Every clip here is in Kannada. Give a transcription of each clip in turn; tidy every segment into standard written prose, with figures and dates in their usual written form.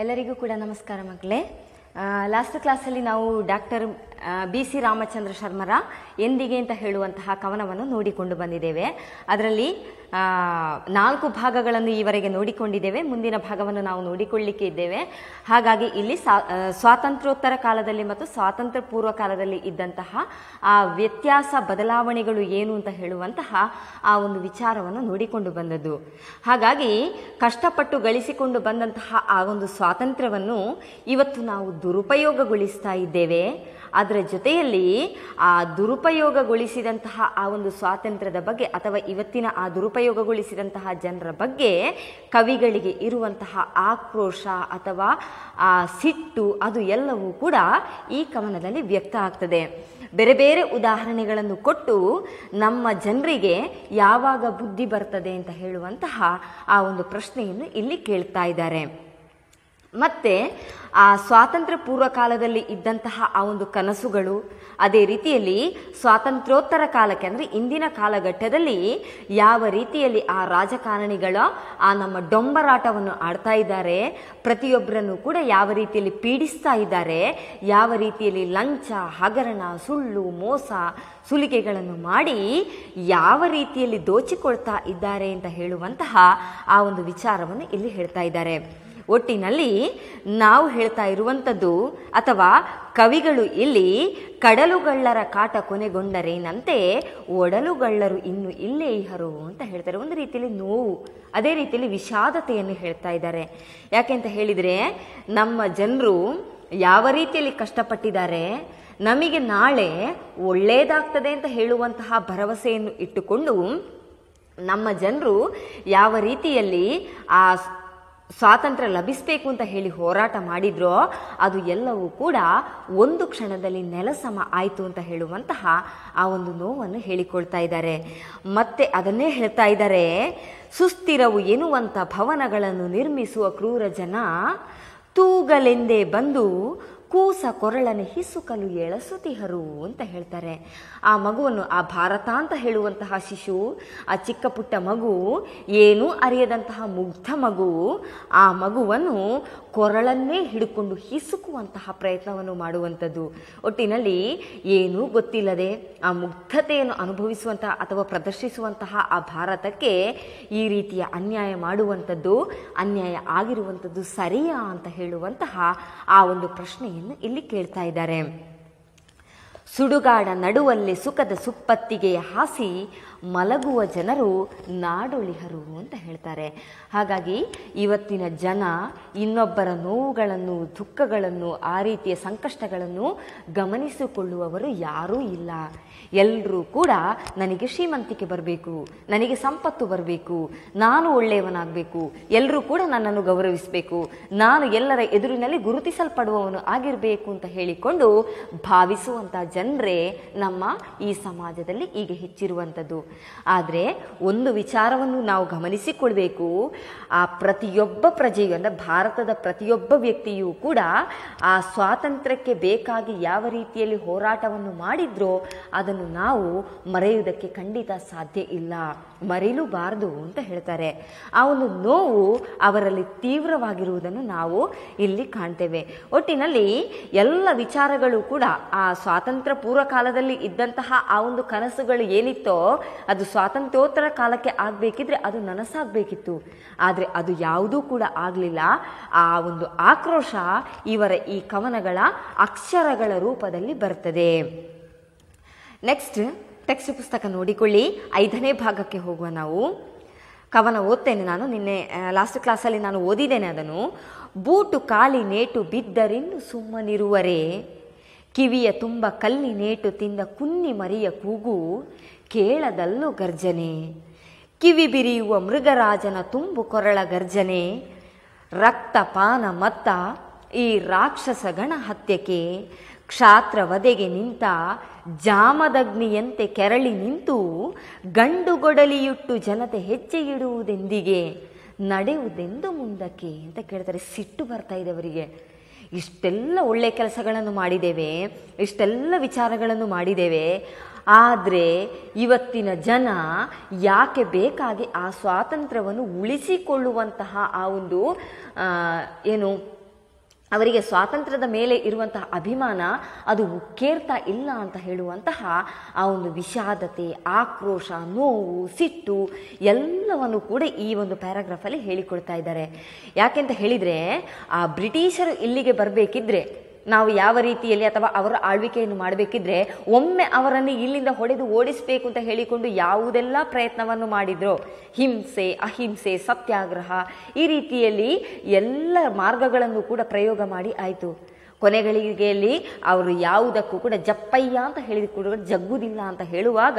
ಎಲ್ಲರಿಗೂ ಕೂಡ ನಮಸ್ಕಾರ ಮಕ್ಕಳೇ. ಲಾಸ್ಟ್ ಕ್ಲಾಸಲ್ಲಿ ನಾವು ಡಾಕ್ಟರ್ BC ರಾಮಚಂದ್ರ ಶರ್ಮರ ಎಂದಿಗೆ ಅಂತ ಹೇಳುವಂತಹ ಕವನವನ್ನು ನೋಡಿಕೊಂಡು ಬಂದಿದ್ದೇವೆ. ಅದರಲ್ಲಿ 4 ಭಾಗಗಳನ್ನು ಈವರೆಗೆ ನೋಡಿಕೊಂಡಿದ್ದೇವೆ. ಮುಂದಿನ ಭಾಗವನ್ನು ನಾವು ನೋಡಿಕೊಳ್ಳಲಿಕ್ಕೆ ಇದ್ದೇವೆ. ಹಾಗಾಗಿ ಇಲ್ಲಿ ಸ್ವಾತಂತ್ರ್ಯೋತ್ತರ ಕಾಲದಲ್ಲಿ ಮತ್ತು ಸ್ವಾತಂತ್ರ್ಯ ಪೂರ್ವ ಕಾಲದಲ್ಲಿ ಇದ್ದಂತಹ ಆ ವ್ಯತ್ಯಾಸ ಬದಲಾವಣೆಗಳು ಏನು ಅಂತ ಹೇಳುವಂತಹ ಆ ಒಂದು ವಿಚಾರವನ್ನು ನೋಡಿಕೊಂಡು ಬಂದದ್ದು. ಹಾಗಾಗಿ ಕಷ್ಟಪಟ್ಟು ಗಳಿಸಿಕೊಂಡು ಬಂದಂತಹ ಆ ಒಂದು ಸ್ವಾತಂತ್ರ್ಯವನ್ನು ಇವತ್ತು ನಾವು ದುರುಪಯೋಗಗೊಳಿಸ್ತಾ ಇದ್ದೇವೆ. ಅದರ ಜೊತೆಯಲ್ಲಿ ಆ ದುರುಪಯೋಗಗೊಳಿಸಿದಂತಹ ಆ ಒಂದು ಸ್ವಾತಂತ್ರ್ಯದ ಬಗ್ಗೆ ಅಥವಾ ಇವತ್ತಿನ ಆ ದುರುಪಯೋಗಗೊಳಿಸಿದಂತಹ ಜನರ ಬಗ್ಗೆ ಕವಿಗಳಿಗೆ ಇರುವಂತಹ ಆಕ್ರೋಶ ಅಥವಾ ಆ ಸಿಟ್ಟು ಅದು ಎಲ್ಲವೂ ಕೂಡ ಈ ಕವನದಲ್ಲಿ ವ್ಯಕ್ತ ಆಗ್ತದೆ. ಬೇರೆ ಬೇರೆ ಉದಾಹರಣೆಗಳನ್ನು ಕೊಟ್ಟು ನಮ್ಮ ಜನರಿಗೆ ಯಾವಾಗ ಬುದ್ಧಿ ಬರ್ತದೆ ಅಂತ ಹೇಳುವಂತಹ ಆ ಒಂದು ಪ್ರಶ್ನೆಯನ್ನು ಇಲ್ಲಿ ಕೇಳ್ತಾ ಇದ್ದಾರೆ. ಮತ್ತೆ ಆ ಸ್ವಾತಂತ್ರ್ಯ ಪೂರ್ವ ಕಾಲದಲ್ಲಿ ಇದ್ದಂತಹ ಆ ಒಂದು ಕನಸುಗಳು, ಅದೇ ರೀತಿಯಲ್ಲಿ ಸ್ವಾತಂತ್ರ್ಯೋತ್ತರ ಕಾಲಕ್ಕೆ ಅಂದರೆ ಇಂದಿನ ಕಾಲಘಟ್ಟದಲ್ಲಿ ಯಾವ ರೀತಿಯಲ್ಲಿ ಆ ರಾಜಕಾರಣಿಗಳ ಆ ನಮ್ಮ ಡೊಂಬರಾಟವನ್ನು ಆಡ್ತಾ ಇದ್ದಾರೆ, ಪ್ರತಿಯೊಬ್ಬರನ್ನು ಕೂಡ ಯಾವ ರೀತಿಯಲ್ಲಿ ಪೀಡಿಸ್ತಾ ಇದ್ದಾರೆ, ಯಾವ ರೀತಿಯಲ್ಲಿ ಲಂಚ, ಹಗರಣ, ಸುಳ್ಳು, ಮೋಸ, ಸುಲಿಗೆಗಳನ್ನು ಮಾಡಿ ಯಾವ ರೀತಿಯಲ್ಲಿ ದೋಚಿಕೊಳ್ತಾ ಇದ್ದಾರೆ ಅಂತ ಹೇಳುವಂತಹ ಆ ಒಂದು ವಿಚಾರವನ್ನು ಇಲ್ಲಿ ಹೇಳ್ತಾ ಇದ್ದಾರೆ. ಒಟ್ಟಿನಲ್ಲಿ ನಾವು ಹೇಳ್ತಾ ಇರುವಂಥದ್ದು ಅಥವಾ ಕವಿಗಳು ಇಲ್ಲಿ ಕಡಲುಗಳ್ಳರ ಕಾಟ ಕೊನೆಗೊಂಡರೇನಂತೆ ಒಡಲುಗಳ್ಳರು ಇನ್ನು ಇಲ್ಲೇ ಇಹರು ಅಂತ ಹೇಳ್ತಾರೆ. ಒಂದು ರೀತಿಯಲ್ಲಿ ನೋವು, ಅದೇ ರೀತಿಯಲ್ಲಿ ವಿಷಾದತೆಯನ್ನು ಹೇಳ್ತಾ ಇದ್ದಾರೆ. ಯಾಕೆಂತ ಹೇಳಿದರೆ ನಮ್ಮ ಜನರು ಯಾವ ರೀತಿಯಲ್ಲಿ ಕಷ್ಟಪಟ್ಟಿದ್ದಾರೆ, ನಮಗೆ ನಾಳೆ ಒಳ್ಳೆಯದಾಗ್ತದೆ ಅಂತ ಹೇಳುವಂತಹ ಭರವಸೆಯನ್ನು ಇಟ್ಟುಕೊಂಡು ನಮ್ಮ ಜನರು ಯಾವ ರೀತಿಯಲ್ಲಿ ಆ ಸ್ವಾತಂತ್ರ್ಯ ಲಭಿಸಬೇಕು ಅಂತ ಹೇಳಿ ಹೋರಾಟ ಮಾಡಿದ್ರೋ ಅದು ಎಲ್ಲವೂ ಕೂಡ ಒಂದು ಕ್ಷಣದಲ್ಲಿ ನೆಲಸಮ ಆಯಿತು ಅಂತ ಹೇಳುವಂತಹ ಆ ಒಂದು ನೋವನ್ನು ಹೇಳಿಕೊಳ್ತಾ ಇದ್ದಾರೆ. ಮತ್ತೆ ಅದನ್ನೇ ಹೇಳ್ತಾ ಇದ್ದಾರೆ, ಸುಸ್ಥಿರವು ಎನ್ನುವಂಥ ಭವನಗಳನ್ನು ನಿರ್ಮಿಸುವ ಕ್ರೂರ ಜನ ತೂಗಲೆಂದೇ ಬಂದು ಕೂಸ ಕೊರಳನೆ ಹಿಸುಕಲು ಎಳಸುತಿಹರು ಅಂತ ಹೇಳ್ತಾರೆ. ಆ ಮಗುವನ್ನು, ಆ ಭಾರತ ಅಂತ ಹೇಳುವಂತಹ ಶಿಶು, ಆ ಚಿಕ್ಕ ಪುಟ್ಟ ಮಗು, ಏನೂ ಅರಿಯದಂತಹ ಮುಗ್ಧ ಮಗು, ಆ ಮಗುವನ್ನು ಕೊರಳನ್ನೇ ಹಿಡ್ಕೊಂಡು ಹಿಸುಕುವಂತಹ ಪ್ರಯತ್ನವನ್ನು ಮಾಡುವಂಥದ್ದು. ಒಟ್ಟಿನಲ್ಲಿ ಏನೂ ಗೊತ್ತಿಲ್ಲದೆ ಆ ಮುಗ್ಧತೆಯನ್ನು ಅನುಭವಿಸುವಂತಹ ಅಥವಾ ಪ್ರದರ್ಶಿಸುವಂತಹ ಆ ಭಾರತಕ್ಕೆ ಈ ರೀತಿಯ ಅನ್ಯಾಯ ಮಾಡುವಂಥದ್ದು, ಅನ್ಯಾಯ ಆಗಿರುವಂಥದ್ದು ಸರಿಯಾ ಅಂತ ಹೇಳುವಂತಹ ಆ ಒಂದು ಪ್ರಶ್ನೆಯನ್ನು ಇಲ್ಲಿ ಕೇಳ್ತಾ ಇದ್ದಾರೆ. ಸುಡುಗಾಡ ನಡುವಲ್ಲಿ ಸುಖದ ಸುಪ್ಪತ್ತಿಗೆಯ ಹಾಸಿ ಮಲಗುವ ಜನರು ನಾಡೊಳಿಹರು ಅಂತ ಹೇಳ್ತಾರೆ. ಹಾಗಾಗಿ ಇವತ್ತಿನ ಜನ ಇನ್ನೊಬ್ಬರ ನೋವುಗಳನ್ನು, ದುಃಖಗಳನ್ನು, ಆ ರೀತಿಯ ಸಂಕಷ್ಟಗಳನ್ನು ಗಮನಿಸಿಕೊಳ್ಳುವವರು ಯಾರೂ ಇಲ್ಲ. ಎಲ್ಲರೂ ಕೂಡ ನನಗೆ ಶ್ರೀಮಂತಿಕೆ ಬರಬೇಕು, ನನಗೆ ಸಂಪತ್ತು ಬರಬೇಕು, ನಾನು ಒಳ್ಳೆಯವನಾಗಬೇಕು, ಎಲ್ಲರೂ ಕೂಡ ನನ್ನನ್ನು ಗೌರವಿಸಬೇಕು, ನಾನು ಎಲ್ಲರ ಎದುರಿನಲ್ಲಿ ಗುರುತಿಸಲ್ಪಡುವವನು ಆಗಿರಬೇಕು ಅಂತ ಹೇಳಿಕೊಂಡು ಭಾವಿಸುವಂಥ ಜನರೇ ನಮ್ಮ ಈ ಸಮಾಜದಲ್ಲಿ ಈಗ ಹೆಚ್ಚಿರುವಂಥದ್ದು. ಆದರೆ ಒಂದು ವಿಚಾರವನ್ನು ನಾವು ಗಮನಿಸಿಕೊಳ್ಬೇಕು, ಆ ಪ್ರತಿಯೊಬ್ಬ ಪ್ರಜೆಯು ಅಂದರೆ ಭಾರತದ ಪ್ರತಿಯೊಬ್ಬ ವ್ಯಕ್ತಿಯೂ ಕೂಡ ಆ ಸ್ವಾತಂತ್ರ್ಯಕ್ಕೆ ಬೇಕಾಗಿ ಯಾವ ರೀತಿಯಲ್ಲಿ ಹೋರಾಟವನ್ನು ಮಾಡಿದ್ರೋ ಅದನ್ನು ನಾವು ಮರೆಯುವುದಕ್ಕೆ ಖಂಡಿತ ಸಾಧ್ಯ ಇಲ್ಲ, ಮರೆಯಲೂಬಾರದು ಅಂತ ಹೇಳ್ತಾರೆ. ಆ ಒಂದು ನೋವು ಅವರಲ್ಲಿ ತೀವ್ರವಾಗಿರುವುದನ್ನು ನಾವು ಇಲ್ಲಿ ಕಾಣ್ತೇವೆ. ಒಟ್ಟಿನಲ್ಲಿ ಎಲ್ಲ ವಿಚಾರಗಳು ಕೂಡ ಆ ಸ್ವಾತಂತ್ರ್ಯ ಪೂರ್ವ ಕಾಲದಲ್ಲಿ ಇದ್ದಂತಹ ಆ ಒಂದು ಕನಸುಗಳು ಏನಿತ್ತೋ ಅದು ಸ್ವಾತಂತ್ರ್ಯೋತ್ತರ ಕಾಲಕ್ಕೆ ಆಗಬೇಕಿದ್ರೆ ಅದು ನನಸಾಗಬೇಕಿತ್ತು. ಆದರೆ ಅದು ಯಾವುದೂ ಕೂಡ ಆಗಲಿಲ್ಲ. ಆ ಒಂದು ಆಕ್ರೋಶ ಇವರ ಈ ಕವನಗಳ ಅಕ್ಷರಗಳ ರೂಪದಲ್ಲಿ ಬರ್ತದೆ. ನೆಕ್ಸ್ಟ್ ಟೆಕ್ಸ್ಟ್ ಪುಸ್ತಕ ನೋಡಿಕೊಳ್ಳಿ. 5ನೇ ಭಾಗಕ್ಕೆ ಹೋಗುವ. ನಾವು ಕವನ ಓದ್ತೇನೆ. ನಾನು ನಿನ್ನೆ ಲಾಸ್ಟ್ ಕ್ಲಾಸಲ್ಲಿ ನಾನು ಓದಿದ್ದೇನೆ ಅದನ್ನು. ಬೂಟು ಕಾಲಿ ನೇಟು ಬಿದ್ದರಿನ್ನು ಸುಮ್ಮನಿರುವರೆ, ಕಿವಿಯ ತುಂಬ ಕಲ್ಲಿ ನೇಟು ತಿಂದ ಕುನ್ನಿ ಮರಿಯ ಕೂಗು ಕೇಳದಲ್ಲೂ ಗರ್ಜನೆ, ಕಿವಿ ಬಿರಿಯುವ ಮೃಗರಾಜನ ತುಂಬು ಕೊರಳ ಗರ್ಜನೆ, ರಕ್ತಪಾನ ಮತ್ತ ಈ ರಾಕ್ಷಸ ಗಣ ಹತ್ಯಕ್ಕೆ, ಕ್ಷಾತ್ರ ವಧೆಗೆ ನಿಂತ ಜಾಮದಗ್ನಿಯಂತೆ ಕೆರಳಿ ನಿಂತು ಗಂಡುಗೊಡಲಿಯುಟ್ಟು ಜನತೆ ಹೆಜ್ಜೆ ಇಡುವುದೆಂದಿಗೆ, ನಡೆಯುವುದೆಂದು ಮುಂದಕ್ಕೆ ಅಂತ ಕೇಳ್ತಾರೆ. ಸಿಟ್ಟು ಬರ್ತಾ ಇದೆ ಅವರಿಗೆ. ಇಷ್ಟೆಲ್ಲ ಒಳ್ಳೆ ಕೆಲಸಗಳನ್ನು ಮಾಡಿದ್ದೇವೆ, ಇಷ್ಟೆಲ್ಲ ವಿಚಾರಗಳನ್ನು ಮಾಡಿದ್ದೇವೆ, ಆದರೆ ಇವತ್ತಿನ ಜನ ಯಾಕೆ ಬೇಕಾಗಿ ಆ ಸ್ವಾತಂತ್ರ್ಯವನ್ನು ಉಳಿಸಿಕೊಳ್ಳುವಂತಹ ಆ ಒಂದು ಏನು ಅವರಿಗೆ ಸ್ವಾತಂತ್ರ್ಯದ ಮೇಲೆ ಇರುವಂತಹ ಅಭಿಮಾನ ಅದು ಉಕ್ಕೇರ್ತಾ ಇಲ್ಲ ಅಂತ ಹೇಳುವಂತಹ ಆ ಒಂದು ವಿಷಾದತೆ, ಆಕ್ರೋಶ, ನೋವು, ಸಿಟ್ಟು ಎಲ್ಲವನ್ನು ಕೂಡ ಈ ಒಂದು ಪ್ಯಾರಾಗ್ರಾಫಲ್ಲಿ ಹೇಳಿಕೊಡ್ತಾ ಇದ್ದಾರೆ. ಯಾಕೆಂತ ಹೇಳಿದರೆ, ಆ ಬ್ರಿಟಿಷರು ಇಲ್ಲಿಗೆ ಬರಬೇಕಿದ್ರೆ, ನಾವು ಯಾವ ರೀತಿಯಲ್ಲಿ ಅಥವಾ ಅವರ ಆಳ್ವಿಕೆಯನ್ನು ಮಾಡಬೇಕಿದ್ರೆ ಒಮ್ಮೆ ಅವರನ್ನು ಇಲ್ಲಿಂದ ಹೊಡೆದು ಓಡಿಸಬೇಕು ಅಂತ ಹೇಳಿಕೊಂಡು ಯಾವುದೆಲ್ಲ ಪ್ರಯತ್ನವನ್ನು ಮಾಡಿದ್ರೋ, ಹಿಂಸೆ, ಅಹಿಂಸೆ, ಸತ್ಯಾಗ್ರಹ, ಈ ರೀತಿಯಲ್ಲಿ ಎಲ್ಲ ಮಾರ್ಗಗಳನ್ನು ಕೂಡ ಪ್ರಯೋಗ ಮಾಡಿ ಆಯಿತು. ಕೊನೆಗಳಿಗೆಯಲ್ಲಿ ಅವರು ಯಾವುದಕ್ಕೂ ಕೂಡ ಜಪ್ಪಯ್ಯ ಅಂತ ಹೇಳಿದ ಕೂಡ ಜಗ್ಗುವುದಿಲ್ಲ ಅಂತ ಹೇಳುವಾಗ,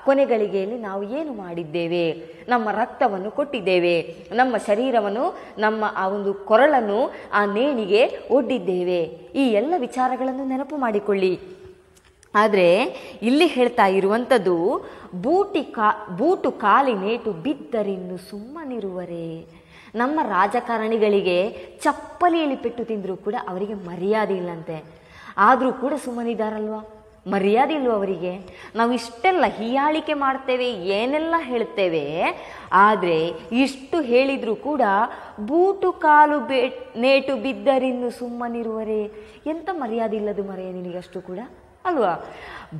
ಕೊನೆಗಳಿಗೆಯಲ್ಲಿ ನಾವು ಏನು ಮಾಡಿದ್ದೇವೆ? ನಮ್ಮ ರಕ್ತವನ್ನು ಕೊಟ್ಟಿದ್ದೇವೆ, ನಮ್ಮ ಶರೀರವನ್ನು, ನಮ್ಮ ಆ ಒಂದು ಕೊರಳನ್ನು ಆ ನೇಣಿಗೆ ಒಡ್ಡಿದ್ದೇವೆ. ಈ ಎಲ್ಲ ವಿಚಾರಗಳನ್ನು ನೆನಪು ಮಾಡಿಕೊಳ್ಳಿ. ಆದರೆ ಇಲ್ಲಿ ಹೇಳ್ತಾ ಇರುವಂಥದ್ದು, ಬೂಟು ಕಾಲಿ ನೇಟು ಬಿದ್ದರಿನ್ನು ಸುಮ್ಮನಿರುವರೆ. ನಮ್ಮ ರಾಜಕಾರಣಿಗಳಿಗೆ ಚಪ್ಪಲಿಯಲ್ಲಿ ಪೆಟ್ಟು ತಿಂದರೂ ಕೂಡ ಅವರಿಗೆ ಮರ್ಯಾದೆ ಇಲ್ಲಂತೆ. ಆದರೂ ಕೂಡ ಸುಮ್ಮನಿದ್ದಾರಲ್ವ, ಮರ್ಯಾದೆ ಇಲ್ವ ಅವರಿಗೆ? ನಾವು ಇಷ್ಟೆಲ್ಲ ಹೀಯಾಳಿಕೆ ಮಾಡ್ತೇವೆ, ಏನೆಲ್ಲ ಹೇಳ್ತೇವೆ, ಆದರೆ ಇಷ್ಟು ಹೇಳಿದರೂ ಕೂಡ ಬೂಟು ಕಾಲು ನೇಟು ಬಿದ್ದರಿನ್ನು ಸುಮ್ಮನಿರುವರೆ. ಎಂಥ ಮರ್ಯಾದೆ ಇಲ್ಲದು ಮರೆಯ ನಿನಗಷ್ಟು ಕೂಡ ಅಲ್ವಾ?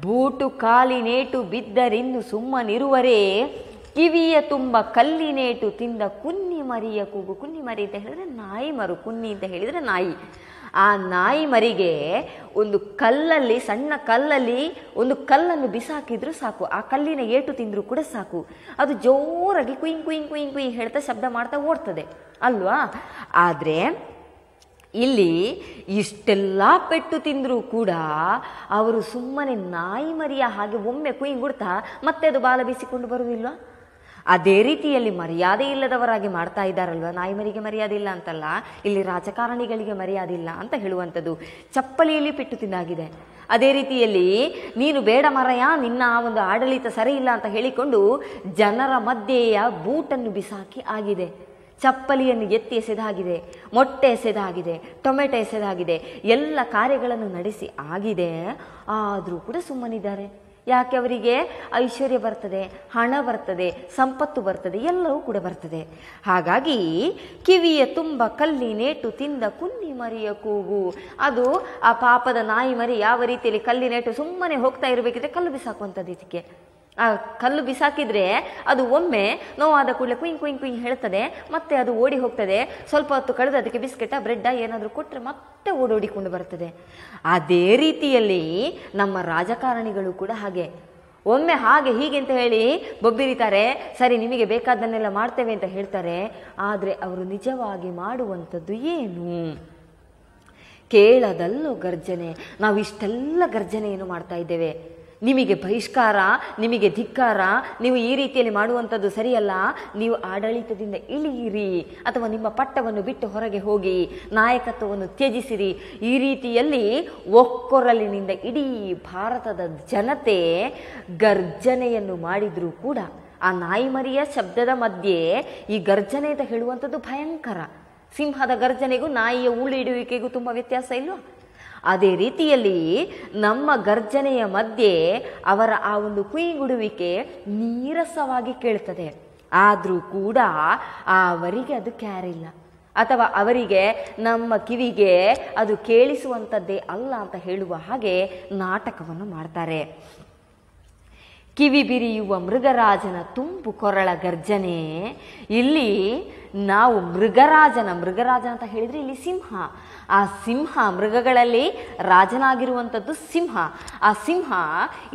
ಬೂಟು ಕಾಲಿನೇಟು ಬಿದ್ದರಿನ್ನು ಸುಮ್ಮನಿರುವರೆ, ಕಿವಿಯ ತುಂಬ ಕಲ್ಲಿನೇಟು ತಿಂದ ಕುನ್ನಿ ಮರಿಯ ಕೂಗು. ಕುನ್ನಿ ಮರಿ ಅಂತ ಹೇಳಿದ್ರೆ ನಾಯಿ ಮರು, ಕುನ್ನಿ ಅಂತ ಹೇಳಿದರೆ ನಾಯಿ. ಆ ನಾಯಿ ಮರಿಗೆ ಒಂದು ಕಲ್ಲಲ್ಲಿ, ಸಣ್ಣ ಕಲ್ಲಲ್ಲಿ ಒಂದು ಕಲ್ಲನ್ನು ಬಿಸಾಕಿದ್ರು ಸಾಕು, ಆ ಕಲ್ಲಿನ ಏಟು ತಿಂದರೂ ಕೂಡ ಸಾಕು, ಅದು ಜೋರಾಗಿ ಕುಯಿಂಗ್ ಕುಯಿಂಗ್ ಕುಯಿಂಗ್ ಕುಯಿಂಗ್ ಹೇಳ್ತಾ ಶಬ್ದ ಮಾಡ್ತಾ ಓಡ್ತದೆ ಅಲ್ವಾ? ಆದರೆ ಇಲ್ಲಿ ಇಷ್ಟೆಲ್ಲ ಪೆಟ್ಟು ತಿಂದರೂ ಕೂಡ ಅವರು ಸುಮ್ಮನೆ ನಾಯಿ ಮರಿಯ ಹಾಗೆ ಒಮ್ಮೆ ಕುಯಿಂಗುಡ್ತಾ ಮತ್ತೆ ಅದು ಬಾಲ ಬೀಸಿಕೊಂಡು ಬರುವುದಿಲ್ವ? ಅದೇ ರೀತಿಯಲ್ಲಿ ಮರ್ಯಾದೆ ಇಲ್ಲದವರಾಗಿ ಮಾಡ್ತಾ ಇದ್ದಾರಲ್ವ. ನಾಯಿ ಮರಿಗೆ ಮರ್ಯಾದೆ ಇಲ್ಲ ಅಂತಲ್ಲ, ಇಲ್ಲಿ ರಾಜಕಾರಣಿಗಳಿಗೆ ಮರ್ಯಾದೆ ಇಲ್ಲ ಅಂತ ಹೇಳುವಂಥದ್ದು. ಚಪ್ಪಲಿಯಲ್ಲಿ ಪೆಟ್ಟು ತಿಂದಾಗಿದೆ. ಅದೇ ರೀತಿಯಲ್ಲಿ ನೀನು ಬೇಡ ಮರಯ, ನಿನ್ನ ಆ ಒಂದು ಆಡಳಿತ ಸರಿ ಇಲ್ಲ ಅಂತ ಹೇಳಿಕೊಂಡು ಜನರ ಮಧ್ಯೆಯ ಬೂಟನ್ನು ಬಿಸಾಕಿ ಆಗಿದೆ. ಚಪ್ಪಲಿಯನ್ನು ಎತ್ತಿ ಎಸೆದಾಗಿದೆ, ಮೊಟ್ಟೆ ಎಸೆದಾಗಿದೆ, ಟೊಮೆಟೊ ಎಸೆದಾಗಿದೆ, ಎಲ್ಲ ಕಾರ್ಯಗಳನ್ನು ನಡೆಸಿ ಆಗಿದೆ. ಆದರೂ ಕೂಡ ಸುಮ್ಮನಿದ್ದಾರೆ. ಯಾಕೆ? ಅವರಿಗೆ ಐಶ್ವರ್ಯ ಬರ್ತದೆ, ಹಣ ಬರ್ತದೆ, ಸಂಪತ್ತು ಬರ್ತದೆ, ಎಲ್ಲವೂ ಕೂಡ ಬರ್ತದೆ. ಹಾಗಾಗಿ ಕಿವಿಯ ತುಂಬ ಕಲ್ಲಿನೇಟು ತಿಂದ ಕುನ್ನಿ ಮರಿಯ ಕೂಗು. ಅದು ಆ ಪಾಪದ ನಾಯಿ ಮರಿ ಯಾವ ರೀತಿಯಲ್ಲಿ ಕಲ್ಲಿನೇಟು ಸುಮ್ಮನೆ ಹೋಗ್ತಾ ಇರಬೇಕಿದ್ರೆ ಕಲ್ಲು ಬಿಸಾಕುವಂಥದ್ದು. ಇದಕ್ಕೆ ಆ ಕಲ್ಲು ಬಿಸಾಕಿದ್ರೆ ಅದು ಒಮ್ಮೆ ನೋವಾದ ಕೂಡಲೇ ಕುಯಿಂಗ್ ಕುಯಿಂಗ್ ಕುಯಿಂಗ್ ಹೇಳ್ತದೆ, ಮತ್ತೆ ಅದು ಓಡಿ ಹೋಗ್ತದೆ. ಸ್ವಲ್ಪ ಹೊತ್ತು ಕಳೆದು ಅದಕ್ಕೆ ಬಿಸ್ಕೆಟ, ಬ್ರೆಡ್ಡ ಏನಾದರೂ ಕೊಟ್ಟರೆ ಮತ್ತೆ ಓಡೋಡಿಕೊಂಡು ಬರ್ತದೆ. ಅದೇ ರೀತಿಯಲ್ಲಿ ನಮ್ಮ ರಾಜಕಾರಣಿಗಳು ಕೂಡ ಹಾಗೆ ಒಮ್ಮೆ ಹಾಗೆ ಹೀಗೆ ಅಂತ ಹೇಳಿ ಬೊಬ್ಬಿರಿತಾರೆ. ಸರಿ, ನಿಮಗೆ ಬೇಕಾದನ್ನೆಲ್ಲ ಮಾಡ್ತೇವೆ ಅಂತ ಹೇಳ್ತಾರೆ. ಆದರೆ ಅವರು ನಿಜವಾಗಿ ಮಾಡುವಂಥದ್ದು ಏನು? ಕೇಳದಲ್ಲೋ ಗರ್ಜನೆ. ನಾವು ಇಷ್ಟೆಲ್ಲ ಗರ್ಜನೆಯನ್ನು ಮಾಡ್ತಾ ಇದ್ದೇವೆ. ನಿಮಗೆ ಬಹಿಷ್ಕಾರ, ನಿಮಗೆ ಧಿಕ್ಕಾರ, ನೀವು ಈ ರೀತಿಯಲ್ಲಿ ಮಾಡುವಂಥದ್ದು ಸರಿಯಲ್ಲ, ನೀವು ಆಡಳಿತದಿಂದ ಇಳಿಯಿರಿ ಅಥವಾ ನಿಮ್ಮ ಪಟ್ಟವನ್ನು ಬಿಟ್ಟು ಹೊರಗೆ ಹೋಗಿ, ನಾಯಕತ್ವವನ್ನು ತ್ಯಜಿಸಿರಿ. ಈ ರೀತಿಯಲ್ಲಿ ಒಕ್ಕೊರಲಿನಿಂದ ಇಡೀ ಭಾರತದ ಜನತೆ ಗರ್ಜನೆಯನ್ನು ಮಾಡಿದರೂ ಕೂಡ ಆ ನಾಯಿಮರಿಯ ಶಬ್ದದ ಮಧ್ಯೆ ಈ ಗರ್ಜನೆ ಅಂತ ಹೇಳುವಂಥದ್ದು ಭಯಂಕರ. ಸಿಂಹದ ಗರ್ಜನೆಗೂ ನಾಯಿಯ ಊಳಿಡುವಿಕೆಗೂ ತುಂಬ ವ್ಯತ್ಯಾಸ ಇಲ್ವಾ? ಅದೇ ರೀತಿಯಲ್ಲಿ ನಮ್ಮ ಗರ್ಜನೆಯ ಮಧ್ಯೆ ಅವರ ಆ ಒಂದು ಕುಯ್ಗುಡುವಿಕೆ ನೀರಸವಾಗಿ ಕೇಳ್ತದೆ. ಆದರೂ ಕೂಡ ಅವರಿಗೆ ಅದು ಕ್ಯಾರಿಲ್ಲ, ಅಥವಾ ಅವರಿಗೆ ನಮ್ಮ ಕಿವಿಗೆ ಅದು ಕೇಳಿಸುವಂಥದ್ದೇ ಅಲ್ಲ ಅಂತ ಹೇಳುವ ಹಾಗೆ ನಾಟಕವನ್ನು ಮಾಡ್ತಾರೆ. ಕಿವಿ ಬಿರಿಯುವ ಮೃಗರಾಜನ ತುಂಬು ಕೊರಳ ಗರ್ಜನೆ. ಇಲ್ಲಿ ನಾವು ಮೃಗರಾಜ ಅಂತ ಹೇಳಿದರೆ ಇಲ್ಲಿ ಸಿಂಹ. ಆ ಸಿಂಹ, ಮೃಗಗಳಲ್ಲಿ ರಾಜನಾಗಿರುವಂಥದ್ದು ಸಿಂಹ. ಆ ಸಿಂಹ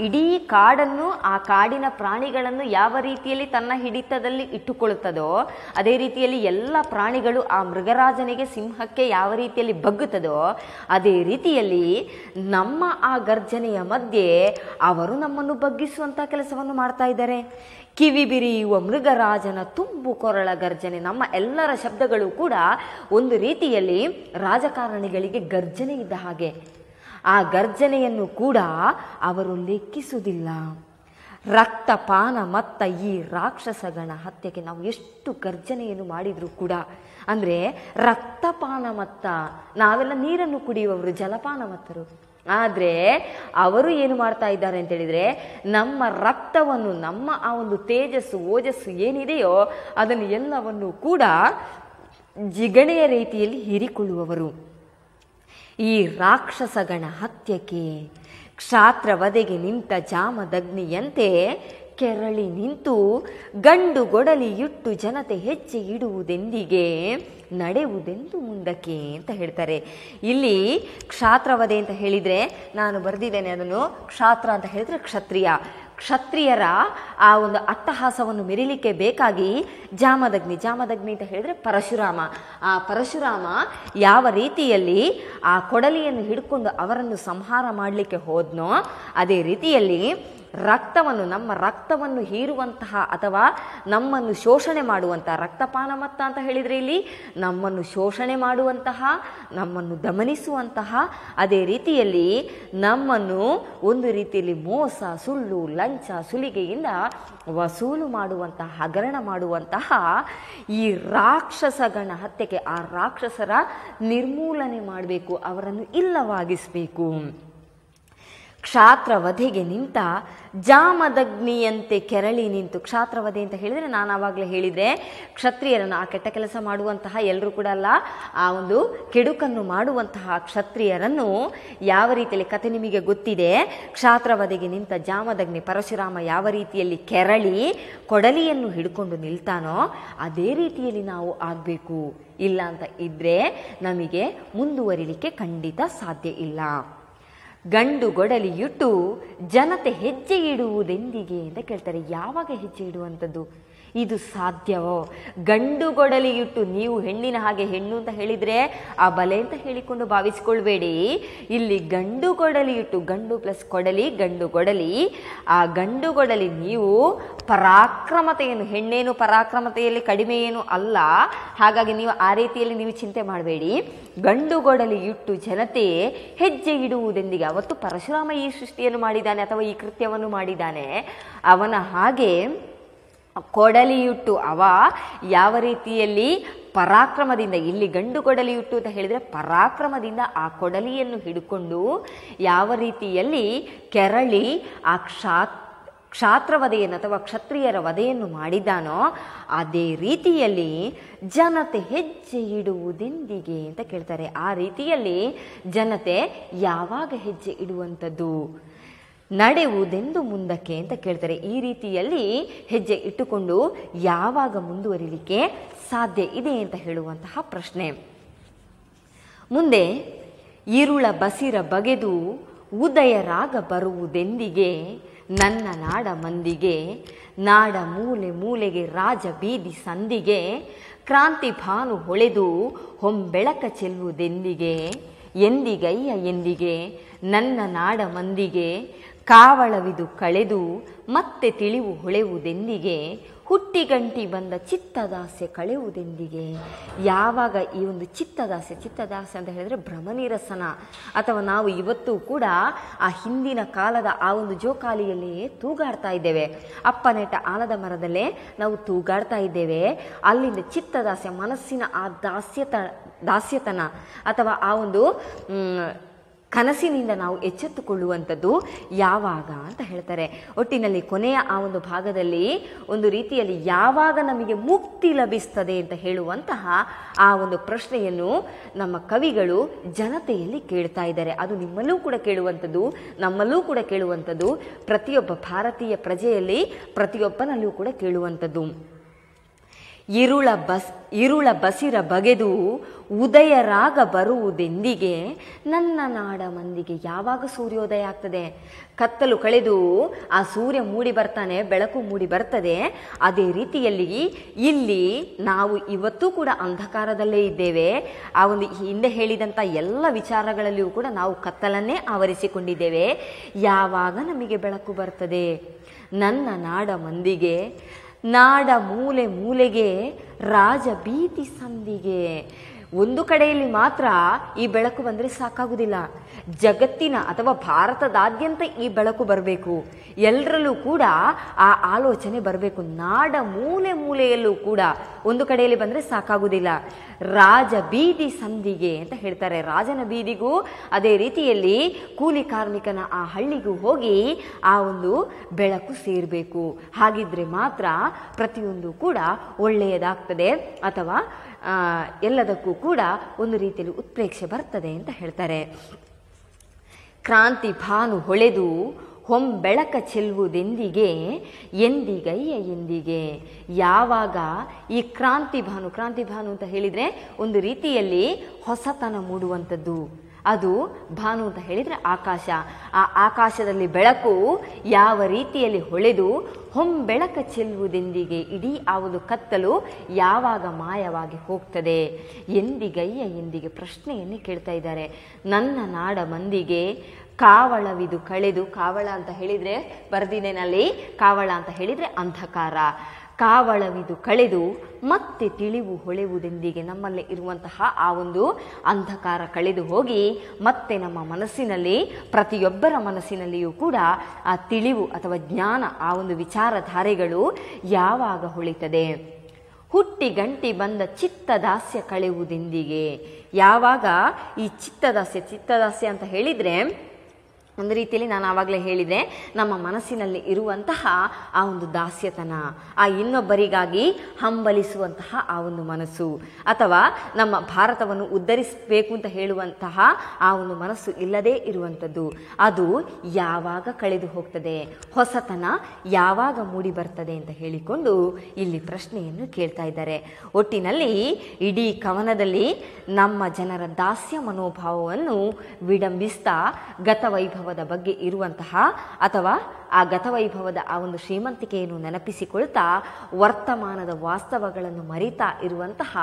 ಇಡೀ ಕಾಡನ್ನು, ಆ ಕಾಡಿನ ಪ್ರಾಣಿಗಳನ್ನು ಯಾವ ರೀತಿಯಲ್ಲಿ ತನ್ನ ಹಿಡಿತದಲ್ಲಿ ಇಟ್ಟುಕೊಳ್ಳುತ್ತದೋ ಅದೇ ರೀತಿಯಲ್ಲಿ ಎಲ್ಲ ಪ್ರಾಣಿಗಳು ಆ ಮೃಗರಾಜನಿಗೆ, ಸಿಂಹಕ್ಕೆ ಯಾವ ರೀತಿಯಲ್ಲಿ ಬಗ್ಗುತ್ತದೋ ಅದೇ ರೀತಿಯಲ್ಲಿ ನಮ್ಮ ಆ ಗರ್ಜನೆಯ ಮಧ್ಯೆ ಅವರು ನಮ್ಮನ್ನು ಬಗ್ಗಿಸುವಂಥ ಕೆಲಸವನ್ನು ಮಾಡ್ತಾ ಇದ್ದಾರೆ. ಕಿವಿ ಬಿರಿಯುವ ಮೃಗರಾಜನ ತುಂಬು ಕೊರಳ ಗರ್ಜನೆ. ನಮ್ಮ ಎಲ್ಲರ ಶಬ್ದಗಳು ಕೂಡ ಒಂದು ರೀತಿಯಲ್ಲಿ ರಾಜಕಾರಣಿಗಳಿಗೆ ಗರ್ಜನೆ ಇದ್ದ ಹಾಗೆ. ಆ ಗರ್ಜನೆಯನ್ನು ಕೂಡ ಅವರು ಲೆಕ್ಕಿಸುವುದಿಲ್ಲ. ರಕ್ತಪಾನ ಮತ್ತ ಈ ರಾಕ್ಷಸಗಣ ಹತ್ಯೆಗೆ ನಾವು ಎಷ್ಟು ಗರ್ಜನೆಯನ್ನು ಮಾಡಿದರೂ ಕೂಡ, ಅಂದರೆ ರಕ್ತಪಾನ ಮತ್ತ, ನಾವೆಲ್ಲ ನೀರನ್ನು ಕುಡಿಯುವವರು, ಜಲಪಾನ ಮತ್ತರು. ಆದರೆ ಅವರು ಏನು ಮಾಡ್ತಾ ಇದ್ದಾರೆ ಅಂತೇಳಿದರೆ, ನಮ್ಮ ರಕ್ತವನ್ನು, ನಮ್ಮ ಆ ಒಂದು ತೇಜಸ್ಸು, ಓಜಸ್ಸು ಏನಿದೆಯೋ ಅದನ್ನು ಎಲ್ಲವನ್ನು ಕೂಡ ಜಿಗಣೆಯ ರೀತಿಯಲ್ಲಿ ಹೀರಿಕೊಳ್ಳುವವರು. ಈ ರಾಕ್ಷಸಗಣ ಹತ್ಯಕ್ಕೆ ಕ್ಷಾತ್ರವಧೆಗೆ ನಿಂತ ಜಾಮದಗ್ನಿಯಂತೆ ಕೆರಳಿ ನಿಂತು ಗಂಡು ಗೊಡಲಿಯುಟ್ಟು ಜನತೆ ಹೆಜ್ಜೆ ಇಡುವುದೆಂದಿಗೆ ನಡೆಯುವುದೆಂದು ಮುಂದಕ್ಕೆ ಅಂತ ಹೇಳ್ತಾರೆ. ಇಲ್ಲಿ ಕ್ಷಾತ್ರವಧೆ ಅಂತ ಹೇಳಿದರೆ ನಾನು ಬರೆದಿದ್ದೇನೆ ಅದನ್ನು. ಕ್ಷಾತ್ರ ಅಂತ ಹೇಳಿದರೆ ಕ್ಷತ್ರಿಯರ ಆ ಒಂದು ಅಟ್ಟಹಾಸವನ್ನು ಮೆರಿಲಿಕ್ಕೆ ಬೇಕಾಗಿ ಜಾಮದಗ್ನಿ ಅಂತ ಹೇಳಿದರೆ ಪರಶುರಾಮ. ಆ ಪರಶುರಾಮ ಯಾವ ರೀತಿಯಲ್ಲಿ ಆ ಕೊಡಲಿಯನ್ನು ಹಿಡ್ಕೊಂಡು ಅವರನ್ನು ಸಂಹಾರ ಮಾಡಲಿಕ್ಕೆ ಹೋದ್ನೋ ಅದೇ ರೀತಿಯಲ್ಲಿ ನಮ್ಮ ರಕ್ತವನ್ನು ಹೀರುವಂತಹ ಅಥವಾ ನಮ್ಮನ್ನು ಶೋಷಣೆ ಮಾಡುವಂತಹ, ರಕ್ತಪಾನ ಮತ್ತ ಅಂತ ಹೇಳಿದರೆ ಇಲ್ಲಿ ನಮ್ಮನ್ನು ಶೋಷಣೆ ಮಾಡುವಂತಹ, ನಮ್ಮನ್ನು ದಮನಿಸುವಂತಹ, ಅದೇ ರೀತಿಯಲ್ಲಿ ನಮ್ಮನ್ನು ಒಂದು ರೀತಿಯಲ್ಲಿ ಮೋಸ, ಸುಳ್ಳು, ಲಂಚ, ಸುಲಿಗೆಯಿಂದ ವಸೂಲು ಮಾಡುವಂತಹ, ಹಗರಣ ಮಾಡುವಂತಹ ಈ ರಾಕ್ಷಸಗಣ ಹತ್ಯೆಗೆ ಆ ರಾಕ್ಷಸರ ನಿರ್ಮೂಲನೆ ಮಾಡಬೇಕು, ಅವರನ್ನು ಇಲ್ಲವಾಗಿಸಬೇಕು. ಕ್ಷಾತ್ರವಧೆಗೆ ನಿಂತ ಜಾಮದಗ್ನಿಯಂತೆ ಕೆರಳಿ ನಿಂತು. ಕ್ಷಾತ್ರವಧೆ ಅಂತ ಹೇಳಿದರೆ ನಾನು ಆವಾಗಲೇ ಹೇಳಿದೆ, ಕ್ಷತ್ರಿಯರನ್ನು, ಆ ಕೆಟ್ಟ ಕೆಲಸ ಮಾಡುವಂತಹ ಎಲ್ಲರೂ ಕೂಡ ಅಲ್ಲ, ಆ ಒಂದು ಕೆಡುಕನ್ನು ಮಾಡುವಂತಹ ಕ್ಷತ್ರಿಯರನ್ನು ಯಾವ ರೀತಿಯಲ್ಲಿ ಕತೆ ನಿಮಗೆ ಗೊತ್ತಿದೆ. ಕ್ಷಾತ್ರವಧೆಗೆ ನಿಂತ ಜಾಮದಗ್ನಿ ಪರಶುರಾಮ ಯಾವ ರೀತಿಯಲ್ಲಿ ಕೆರಳಿ ಕೊಡಲಿಯನ್ನು ಹಿಡ್ಕೊಂಡು ನಿಲ್ತಾನೋ ಅದೇ ರೀತಿಯಲ್ಲಿ ನಾವು ಆಗಬೇಕು. ಇಲ್ಲ ಅಂತ ಇದ್ದರೆ ನಮಗೆ ಮುಂದುವರಿಲಿಕ್ಕೆ ಖಂಡಿತ ಸಾಧ್ಯ ಇಲ್ಲ. ಗಂಡು ಗೊಡಲಿಯುಟ್ಟು ಜನತೆ ಹೆಜ್ಜೆ ಇಡುವುದೆಂದಿಗೆ ಅಂತ ಕೇಳ್ತಾರೆ. ಯಾವಾಗ ಹೆಜ್ಜೆ ಇಡುವಂಥದ್ದು? ಇದು ಸಾಧ್ಯವೋ? ಗಂಡು ಗೊಡಲಿಯುಟ್ಟು, ನೀವು ಹೆಣ್ಣಿನ ಹಾಗೆ ಹೆಣ್ಣು ಅಂತ ಹೇಳಿದರೆ ಆ ಬಲೆ ಅಂತ ಹೇಳಿಕೊಂಡು ಭಾವಿಸ್ಕೊಳ್ಬೇಡಿ. ಇಲ್ಲಿ ಗಂಡು ಗೊಡಲಿಯುಟ್ಟು, ಗಂಡು ಪ್ಲಸ್ ಕೊಡಲಿ, ಗಂಡು ಗೊಡಲಿ. ಆ ಗಂಡು ಗೊಡಲಿ ನೀವು ಪರಾಕ್ರಮತೆಯನ್ನು, ಹೆಣ್ಣೇನು ಪರಾಕ್ರಮತೆಯಲ್ಲಿ ಕಡಿಮೆ ಏನು ಅಲ್ಲ, ಹಾಗಾಗಿ ನೀವು ಆ ರೀತಿಯಲ್ಲಿ ನೀವು ಚಿಂತೆ ಮಾಡಬೇಡಿ. ಗಂಡು ಗೊಡಲಿಯುಟ್ಟು ಜನತೆ ಹೆಜ್ಜೆ ಇಡುವುದೆಂದಿಗೆ. ಅವತ್ತು ಪರಶುರಾಮ ಈ ಸೃಷ್ಟಿಯನ್ನು ಮಾಡಿದ್ದಾನೆ ಅಥವಾ ಈ ಕೃತ್ಯವನ್ನು ಮಾಡಿದ್ದಾನೆ, ಅವನ ಹಾಗೆ ಕೊಡಲಿಯುಟ್ಟು ಅವ ಯಾವ ರೀತಿಯಲ್ಲಿ ಪರಾಕ್ರಮದಿಂದ, ಇಲ್ಲಿ ಗಂಡು ಕೊಡಲಿಯುಟ್ಟು ಅಂತ ಹೇಳಿದರೆ ಪರಾಕ್ರಮದಿಂದ ಆ ಕೊಡಲಿಯನ್ನು ಹಿಡ್ಕೊಂಡು ಯಾವ ರೀತಿಯಲ್ಲಿ ಕೆರಳಿ ಆ ಕ್ಷಾತ್ರವಧೆಯನ್ನು ಅಥವಾ ಕ್ಷತ್ರಿಯರ ವಧೆಯನ್ನು ಮಾಡಿದ್ದಾನೋ ಅದೇ ರೀತಿಯಲ್ಲಿ ಜನತೆ ಹೆಜ್ಜೆ ಇಡುವುದೆಂದಿಗೆ ಅಂತ ಕೇಳ್ತಾರೆ. ಆ ರೀತಿಯಲ್ಲಿ ಜನತೆ ಯಾವಾಗ ಹೆಜ್ಜೆ ಇಡುವಂಥದ್ದು? ನಡೆಯುವುದೆಂದು ಮುಂದಕ್ಕೆ ಅಂತ ಕೇಳ್ತಾರೆ. ಈ ರೀತಿಯಲ್ಲಿ ಹೆಜ್ಜೆ ಇಟ್ಟುಕೊಂಡು ಯಾವಾಗ ಮುಂದುವರಿಲಿಕ್ಕೆ ಸಾಧ್ಯ ಇದೆ ಅಂತ ಹೇಳುವಂತಹ ಪ್ರಶ್ನೆ. ಮುಂದೆ ಇರುಳ ಬಸಿರ ಬಗೆದು ಉದಯರಾಗ ಬರುವುದೆಂದಿಗೆ ನನ್ನ ನಾಡ ಮಂದಿಗೆ, ನಾಡ ಮೂಲೆ ಮೂಲೆಗೆ ರಾಜ ಬೀದಿ ಸಂದಿಗೆ, ಕ್ರಾಂತಿ ಭಾನು ಹೊಳೆದು ಹೊಂಬೆಳಕ ಚೆಲ್ಲುವುದೆಂದಿಗೆ, ಎಂದಿಗಯ್ಯ ಎಂದಿಗೆ ನನ್ನ ನಾಡ ಮಂದಿಗೆ, ಕಾವಳವಿದು ಕಳೆದು ಮತ್ತೆ ತಿಳಿವು ಹೊಳೆವುದೆಂದಿಗೆ, ಹುಟ್ಟಿಗಂಟಿ ಬಂದ ಚಿತ್ತದಾಸೆ ಕಳೆಯುವುದೆಂದಿಗೆ. ಯಾವಾಗ ಈ ಒಂದು ಚಿತ್ತದಾಸೆ ಅಂತ ಹೇಳಿದರೆ ಭ್ರಮನಿರಸನ, ಅಥವಾ ನಾವು ಇವತ್ತು ಕೂಡ ಆ ಹಿಂದಿನ ಕಾಲದ ಆ ಒಂದು ಜೋಕಾಲಿಯಲ್ಲಿಯೇ ತೂಗಾಡ್ತಾ ಇದ್ದೇವೆ. ಅಪ್ಪನೆಟ ಆಲದ ಮರದಲ್ಲೇ ನಾವು ತೂಗಾಡ್ತಾ ಇದ್ದೇವೆ. ಅಲ್ಲಿಂದ ಚಿತ್ತದಾಸೆ, ಮನಸ್ಸಿನ ಆ ದಾಸ್ಯತನ ಅಥವಾ ಆ ಒಂದು ಕನಸಿನಿಂದ ನಾವು ಎಚ್ಚೆತ್ತುಕೊಳ್ಳುವಂಥದ್ದು ಯಾವಾಗ ಅಂತ ಹೇಳ್ತಾರೆ. ಒಟ್ಟಿನಲ್ಲಿ ಕೊನೆಯ ಆ ಒಂದು ಭಾಗದಲ್ಲಿ ಒಂದು ರೀತಿಯಲ್ಲಿ ಯಾವಾಗ ನಮಗೆ ಮುಕ್ತಿ ಲಭಿಸ್ತದೆ ಅಂತ ಹೇಳುವಂತಹ ಆ ಒಂದು ಪ್ರಶ್ನೆಯನ್ನು ನಮ್ಮ ಕವಿಗಳು ಜನತೆಯಲ್ಲಿ ಕೇಳ್ತಾ ಇದ್ದಾರೆ. ಅದು ನಿಮ್ಮಲ್ಲೂ ಕೂಡ ಕೇಳುವಂಥದ್ದು, ನಮ್ಮಲ್ಲೂ ಕೂಡ ಕೇಳುವಂಥದ್ದು, ಪ್ರತಿಯೊಬ್ಬ ಭಾರತೀಯ ಪ್ರಜೆಯಲ್ಲಿ ಪ್ರತಿಯೊಬ್ಬನಲ್ಲೂ ಕೂಡ ಕೇಳುವಂಥದ್ದು. ಇರುಳ ಬಸಿರ ಬಗೆದು ಉದಯರಾಗ ಬರುವುದೆಂದಿಗೆ ನನ್ನ ನಾಡ ಮಂದಿಗೆ. ಯಾವಾಗ ಸೂರ್ಯೋದಯ ಆಗ್ತದೆ, ಕತ್ತಲು ಕಳೆದು ಆ ಸೂರ್ಯ ಮೂಡಿ ಬರ್ತಾನೆ, ಬೆಳಕು ಮೂಡಿ ಬರ್ತದೆ. ಅದೇ ರೀತಿಯಲ್ಲಿ ಇಲ್ಲಿ ನಾವು ಇವತ್ತೂ ಕೂಡ ಅಂಧಕಾರದಲ್ಲೇ ಇದ್ದೇವೆ. ಆ ಒಂದು ಹಿಂದೆ ಹೇಳಿದಂಥ ಎಲ್ಲ ವಿಚಾರಗಳಲ್ಲಿಯೂ ಕೂಡ ನಾವು ಕತ್ತಲನ್ನೇ ಆವರಿಸಿಕೊಂಡಿದ್ದೇವೆ. ಯಾವಾಗ ನಮಗೆ ಬೆಳಕು ಬರ್ತದೆ? ನನ್ನ ನಾಡ ಮಂದಿಗೆ, ನಾಡ ಮೂಲೆ ಮೂಲೆಗೆ ರಾಜ ಬೀದಿ ಸಂದಿಗೆ. ಒಂದು ಕಡೆಯಲ್ಲಿ ಮಾತ್ರ ಈ ಬೆಳಕು ಬಂದರೆ ಸಾಕಾಗುವುದಿಲ್ಲ, ಜಗತ್ತಿನ ಅಥವಾ ಭಾರತದಾದ್ಯಂತ ಈ ಬೆಳಕು ಬರಬೇಕು. ಎಲ್ಲರಲ್ಲೂ ಕೂಡ ಆ ಆಲೋಚನೆ ಬರಬೇಕು. ನಾಡ ಮೂಲೆ ಮೂಲೆಯಲ್ಲೂ ಕೂಡ ಒಂದು ಕಡೆಯಲ್ಲಿ ಬಂದರೆ ಸಾಕಾಗುವುದಿಲ್ಲ. ರಾಜ ಬೀದಿ ಸಂದಿಗೆ ಅಂತ ಹೇಳ್ತಾರೆ. ರಾಜನ ಬೀದಿಗೂ ಅದೇ ರೀತಿಯಲ್ಲಿ ಕೂಲಿ ಕಾರ್ಮಿಕನ ಆ ಹಳ್ಳಿಗೂ ಹೋಗಿ ಆ ಒಂದು ಬೆಳಕು ಸೇರಬೇಕು. ಹಾಗಿದ್ರೆ ಮಾತ್ರ ಪ್ರತಿಯೊಂದು ಕೂಡ ಒಳ್ಳೆಯದಾಗ್ತದೆ ಅಥವಾ ಎಲ್ಲದಕ್ಕೂ ಕೂಡ ಒಂದು ರೀತಿಯಲ್ಲಿ ಉತ್ಪ್ರೇಕ್ಷೆ ಬರ್ತದೆ ಅಂತ ಹೇಳ್ತಾರೆ. ಕ್ರಾಂತಿ ಭಾನು ಹೊಳೆದು ಹೊಂಬೆಳಕ ಚೆಲ್ಲುವುದೆಂದಿಗೆ ಎಂದಿಗಯ್ಯ ಎಂದಿಗೆ. ಯಾವಾಗ ಈ ಕ್ರಾಂತಿ ಭಾನು ಅಂತ ಹೇಳಿದರೆ ಒಂದು ರೀತಿಯಲ್ಲಿ ಹೊಸತನ ಮೂಡುವಂಥದ್ದು. ಅದು ಭಾನು ಅಂತ ಹೇಳಿದರೆ ಆಕಾಶ. ಆ ಆಕಾಶದಲ್ಲಿ ಬೆಳಕು ಯಾವ ರೀತಿಯಲ್ಲಿ ಹೊಳೆದು ಹೊಂಬೆಳಕ ಚೆಲ್ಲುವುದೆಂದಿಗೆ ಇಡೀ ಆ ಒಂದು ಕತ್ತಲು ಯಾವಾಗ ಮಾಯವಾಗಿ ಹೋಗ್ತದೆ. ಎಂದಿಗಯ್ಯ ಎಂದಿಗೆ ಪ್ರಶ್ನೆಯನ್ನು ಕೇಳ್ತಾ ಇದ್ದಾರೆ. ನನ್ನ ನಾಡ ಮಂದಿಗೆ ಕಾವಳವಿದು ಕಳೆದು, ಕಾವಳ ಅಂತ ಹೇಳಿದರೆ ಬರೆದಿನಲ್ಲಿ ಕಾವಳ ಅಂತ ಹೇಳಿದರೆ ಅಂಧಕಾರ, ಕಾವಳವಿದು ಕಳೆದು ಮತ್ತೆ ತಿಳಿವು ಹೊಳೆವುದೆಂದಿಗೆ. ನಮ್ಮಲ್ಲಿ ಇರುವಂತಹ ಆ ಒಂದು ಅಂಧಕಾರ ಕಳೆದು ಹೋಗಿ ಮತ್ತೆ ನಮ್ಮ ಮನಸ್ಸಿನಲ್ಲಿ, ಪ್ರತಿಯೊಬ್ಬರ ಮನಸ್ಸಿನಲ್ಲಿಯೂ ಕೂಡ ಆ ತಿಳಿವು ಅಥವಾ ಜ್ಞಾನ, ಆ ಒಂದು ವಿಚಾರಧಾರೆಗಳು ಯಾವಾಗ ಹೊಳಿತದೆ. ಹುಟ್ಟಿ ಗಂಟಿ ಬಂದ ಚಿತ್ತದಾಸ್ಯ ಕಳೆಯುವುದೆಂದಿಗೆ. ಯಾವಾಗ ಈ ಚಿತ್ತದಾಸ್ಯ ಅಂತ ಹೇಳಿದರೆ ಒಂದು ರೀತಿಯಲ್ಲಿ ನಾನು ಆವಾಗಲೇ ಹೇಳಿದೆ, ನಮ್ಮ ಮನಸ್ಸಿನಲ್ಲಿ ಇರುವಂತಹ ಆ ಒಂದು ದಾಸ್ಯತನ, ಆ ಇನ್ನೊಬ್ಬರಿಗಾಗಿ ಹಂಬಲಿಸುವಂತಹ ಆ ಒಂದು ಮನಸ್ಸು, ಅಥವಾ ನಮ್ಮ ಭಾರತವನ್ನು ಉದ್ಧರಿಸಬೇಕು ಅಂತ ಹೇಳುವಂತಹ ಆ ಒಂದು ಮನಸ್ಸು ಇಲ್ಲದೇ ಇರುವಂಥದ್ದು, ಅದು ಯಾವಾಗ ಕಳೆದು ಹೋಗ್ತದೆ, ಹೊಸತನ ಯಾವಾಗ ಮೂಡಿ ಬರ್ತದೆ ಅಂತ ಹೇಳಿಕೊಂಡು ಇಲ್ಲಿ ಪ್ರಶ್ನೆಯನ್ನು ಕೇಳ್ತಾ ಇದ್ದಾರೆ. ಒಟ್ಟಿನಲ್ಲಿ ಇಡೀ ಕವನದಲ್ಲಿ ನಮ್ಮ ಜನರ ದಾಸ್ಯ ಮನೋಭಾವವನ್ನು ವಿಡಂಬಿಸ್ತಾ ಗತವೈಭವದ ಬಗ್ಗೆ ಇರುವಂತಹ ಅಥವಾ ಆ ಗತವೈಭವದ ಆ ಒಂದು ಶ್ರೀಮಂತಿಕೆಯನ್ನು ನೆನಪಿಸಿಕೊಳ್ತಾ ವರ್ತಮಾನದ ವಾಸ್ತವಗಳನ್ನು ಮರಿತಾ ಇರುವಂತಹ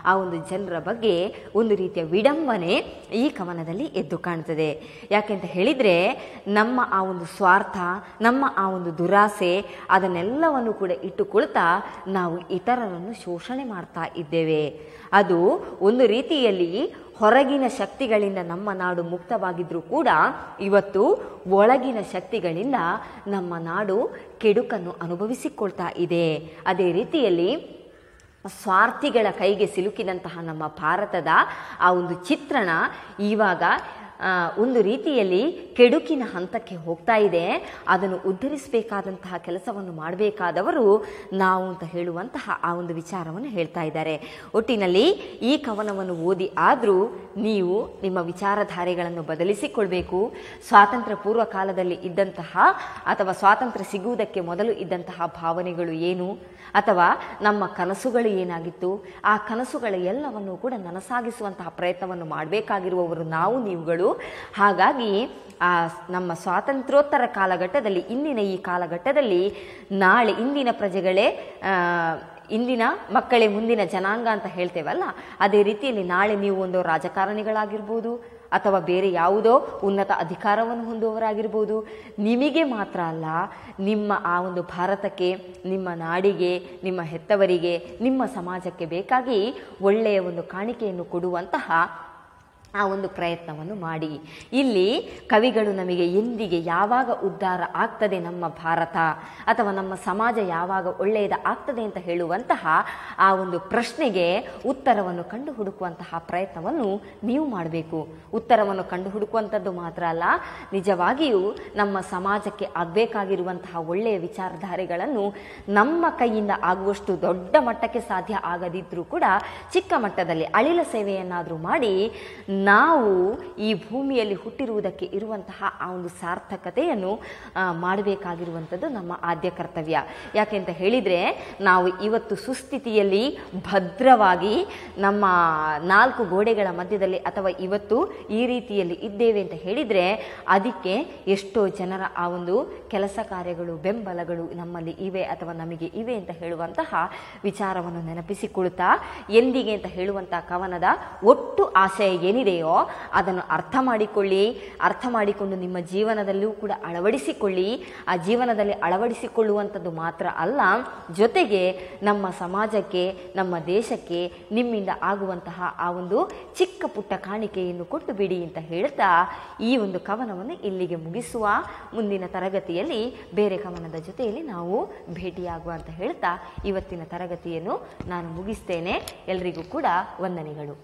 ಆ ಒಂದು ಜನರ ಬಗ್ಗೆ ಒಂದು ರೀತಿಯ ವಿಡಂಬನೆ ಈ ಕವನದಲ್ಲಿ ಎದ್ದು ಕಾಣ್ತದೆ. ಯಾಕೆಂತ ಹೇಳಿದರೆ ನಮ್ಮ ಆ ಒಂದು ಸ್ವಾರ್ಥ, ನಮ್ಮ ಆ ಒಂದು ದುರಾಸೆ, ಅದನ್ನೆಲ್ಲವನ್ನು ಕೂಡ ಇಟ್ಟುಕೊಳ್ತಾ ನಾವು ಇತರರನ್ನು ಶೋಷಣೆ ಮಾಡ್ತಾ ಇದ್ದೇವೆ. ಅದು ಒಂದು ರೀತಿಯಲ್ಲಿ ಹೊರಗಿನ ಶಕ್ತಿಗಳಿಂದ ನಮ್ಮ ನಾಡು ಮುಕ್ತವಾಗಿದ್ದರೂ ಕೂಡ ಇವತ್ತು ಒಳಗಿನ ಶಕ್ತಿಗಳಿಂದ ನಮ್ಮ ನಾಡು ಕೆಡುಕನ್ನು ಅನುಭವಿಸಿಕೊಳ್ತಾ ಇದೆ. ಅದೇ ರೀತಿಯಲ್ಲಿ ಸ್ವಾರ್ಥಿಗಳ ಕೈಗೆ ಸಿಲುಕಿದಂತಹ ನಮ್ಮ ಭಾರತದ ಆ ಒಂದು ಚಿತ್ರಣ ಇವಾಗ ಒಂದು ರೀತಿಯಲ್ಲಿ ಕೆಡುಕಿನ ಹಂತಕ್ಕೆ ಹೋಗ್ತಾ ಇದೆ. ಅದನ್ನು ಉದ್ಧರಿಸಬೇಕಾದಂತಹ ಕೆಲಸವನ್ನು ಮಾಡಬೇಕಾದವರು ನಾವು ಅಂತ ಹೇಳುವಂತಹ ಆ ಒಂದು ವಿಚಾರವನ್ನು ಹೇಳ್ತಾ ಇದ್ದಾರೆ. ಒಟ್ಟಿನಲ್ಲಿ ಈ ಕವನವನ್ನು ಓದಿ ಆದರೂ ನೀವು ನಿಮ್ಮ ವಿಚಾರಧಾರೆಗಳನ್ನು ಬದಲಿಸಿಕೊಳ್ಬೇಕು. ಸ್ವಾತಂತ್ರ್ಯ ಪೂರ್ವ ಕಾಲದಲ್ಲಿ ಇದ್ದಂತಹ ಅಥವಾ ಸ್ವಾತಂತ್ರ್ಯ ಸಿಗುವುದಕ್ಕೆ ಮೊದಲು ಇದ್ದಂತಹ ಭಾವನೆಗಳು ಏನು, ಅಥವಾ ನಮ್ಮ ಕನಸುಗಳು ಏನಾಗಿತ್ತು, ಆ ಕನಸುಗಳ ಎಲ್ಲವನ್ನು ಕೂಡ ನನಸಾಗಿಸುವಂತಹ ಪ್ರಯತ್ನವನ್ನು ಮಾಡಬೇಕಾಗಿರುವವರು ನಾವು ನೀವುಗಳು. ಹಾಗಾಗಿ ನಮ್ಮ ಸ್ವಾತಂತ್ರ್ಯೋತ್ತರ ಕಾಲಘಟ್ಟದಲ್ಲಿ, ಇಂದಿನ ಈ ಕಾಲಘಟ್ಟದಲ್ಲಿ ನಾಳೆ ಇಂದಿನ ಪ್ರಜೆಗಳೇ ಇಂದಿನ ಮಕ್ಕಳೇ ಮುಂದಿನ ಜನಾಂಗ ಅಂತ ಹೇಳ್ತೇವಲ್ಲ, ಅದೇ ರೀತಿಯಲ್ಲಿ ನಾಳೆ ನೀವು ಒಂದು ರಾಜಕಾರಣಿಗಳಾಗಿರ್ಬೋದು ಅಥವಾ ಬೇರೆ ಯಾವುದೋ ಉನ್ನತ ಅಧಿಕಾರವನ್ನು ಹೊಂದುವವರಾಗಿರ್ಬೋದು, ನಿಮಗೆ ಮಾತ್ರ ಅಲ್ಲ, ನಿಮ್ಮ ಆ ಒಂದು ಭಾರತಕ್ಕೆ, ನಿಮ್ಮ ನಾಡಿಗೆ, ನಿಮ್ಮ ಹೆತ್ತವರಿಗೆ, ನಿಮ್ಮ ಸಮಾಜಕ್ಕೆ ಬೇಕಾಗಿ ಒಳ್ಳೆಯ ಒಂದು ಕಾಣಿಕೆಯನ್ನು ಕೊಡುವಂತಹ ಆ ಒಂದು ಪ್ರಯತ್ನವನ್ನು ಮಾಡಿ. ಇಲ್ಲಿ ಕವಿಗಳು ನಮಗೆ ಎಂದಿಗೆ ಯಾವಾಗ ಉದ್ಧಾರ ಆಗ್ತದೆ ನಮ್ಮ ಭಾರತ ಅಥವಾ ನಮ್ಮ ಸಮಾಜ ಯಾವಾಗ ಒಳ್ಳೆಯದ ಆಗ್ತದೆ ಅಂತ ಹೇಳುವಂತಹ ಆ ಒಂದು ಪ್ರಶ್ನೆಗೆ ಉತ್ತರವನ್ನು ಕಂಡು ಹುಡುಕುವಂತಹ ಪ್ರಯತ್ನವನ್ನು ನೀವು ಮಾಡಬೇಕು. ಉತ್ತರವನ್ನು ಕಂಡು ಹುಡುಕುವಂಥದ್ದು ಮಾತ್ರ ಅಲ್ಲ, ನಿಜವಾಗಿಯೂ ನಮ್ಮ ಸಮಾಜಕ್ಕೆ ಆಗಬೇಕಾಗಿರುವಂತಹ ಒಳ್ಳೆಯ ವಿಚಾರಧಾರೆಗಳನ್ನು ನಮ್ಮ ಕೈಯಿಂದ ಆಗುವಷ್ಟು ದೊಡ್ಡ ಮಟ್ಟಕ್ಕೆ ಸಾಧ್ಯ ಆಗದಿದ್ದರೂ ಕೂಡ ಚಿಕ್ಕ ಮಟ್ಟದಲ್ಲಿ ಅಳಿಲ ಸೇವೆಯನ್ನಾದರೂ ಮಾಡಿ ನಾವು ಈ ಭೂಮಿಯಲ್ಲಿ ಹುಟ್ಟಿರುವುದಕ್ಕೆ ಇರುವಂತಹ ಆ ಒಂದು ಸಾರ್ಥಕತೆಯನ್ನು ಮಾಡಬೇಕಾಗಿರುವಂಥದ್ದು ನಮ್ಮ ಆದ್ಯ ಕರ್ತವ್ಯ. ಯಾಕೆಂತ ಹೇಳಿದರೆ ನಾವು ಇವತ್ತು ಸುಸ್ಥಿತಿಯಲ್ಲಿ ಭದ್ರವಾಗಿ ನಮ್ಮ ನಾಲ್ಕು ಗೋಡೆಗಳ ಮಧ್ಯದಲ್ಲಿ ಅಥವಾ ಇವತ್ತು ಈ ರೀತಿಯಲ್ಲಿ ಇದ್ದೇವೆ ಅಂತ ಹೇಳಿದರೆ ಅದಕ್ಕೆ ಎಷ್ಟೋ ಜನರ ಆ ಒಂದು ಕೆಲಸ ಕಾರ್ಯಗಳು, ಬೆಂಬಲಗಳು ನಮ್ಮಲ್ಲಿ ಇವೆ ಅಥವಾ ನಮಗೆ ಇವೆ ಅಂತ ಹೇಳುವಂತಹ ವಿಚಾರವನ್ನು ನೆನಪಿಸಿಕೊಳ್ತಾ, ಎಂದಿಗೆ ಅಂತ ಹೇಳುವಂತಹ ಕವನದ ಒಟ್ಟು ಆಶಯ ಏನಿದೆಯೋ ಅದನ್ನು ಅರ್ಥ ಮಾಡಿಕೊಂಡು ನಿಮ್ಮ ಜೀವನದಲ್ಲೂ ಕೂಡ ಅಳವಡಿಸಿಕೊಳ್ಳಿ. ಆ ಜೀವನದಲ್ಲಿ ಅಳವಡಿಸಿಕೊಳ್ಳುವಂಥದ್ದು ಮಾತ್ರ ಅಲ್ಲ, ಜೊತೆಗೆ ನಮ್ಮ ಸಮಾಜಕ್ಕೆ, ನಮ್ಮ ದೇಶಕ್ಕೆ ನಿಮ್ಮಿಂದ ಆಗುವಂತಹ ಆ ಒಂದು ಚಿಕ್ಕ ಪುಟ್ಟ ಕಾಣಿಕೆಯನ್ನು ಕೊಟ್ಟು ಬಿಡಿ ಅಂತ ಹೇಳ್ತಾ ಈ ಒಂದು ಕವನವನ್ನು ಇಲ್ಲಿಗೆ ಮುಗಿಸುವ. ಮುಂದಿನ ತರಗತಿಯಲ್ಲಿ ಬೇರೆ ಕವನದ ಜೊತೆಯಲ್ಲಿ ನಾವು ಭೇಟಿಯಾಗುವ ಅಂತ ಹೇಳ್ತಾ ಇವತ್ತಿನ ತರಗತಿಯನ್ನು ನಾನು ಮುಗಿಸ್ತೇನೆ. ಎಲ್ರಿಗೂ ಕೂಡ ವಂದನೆಗಳು.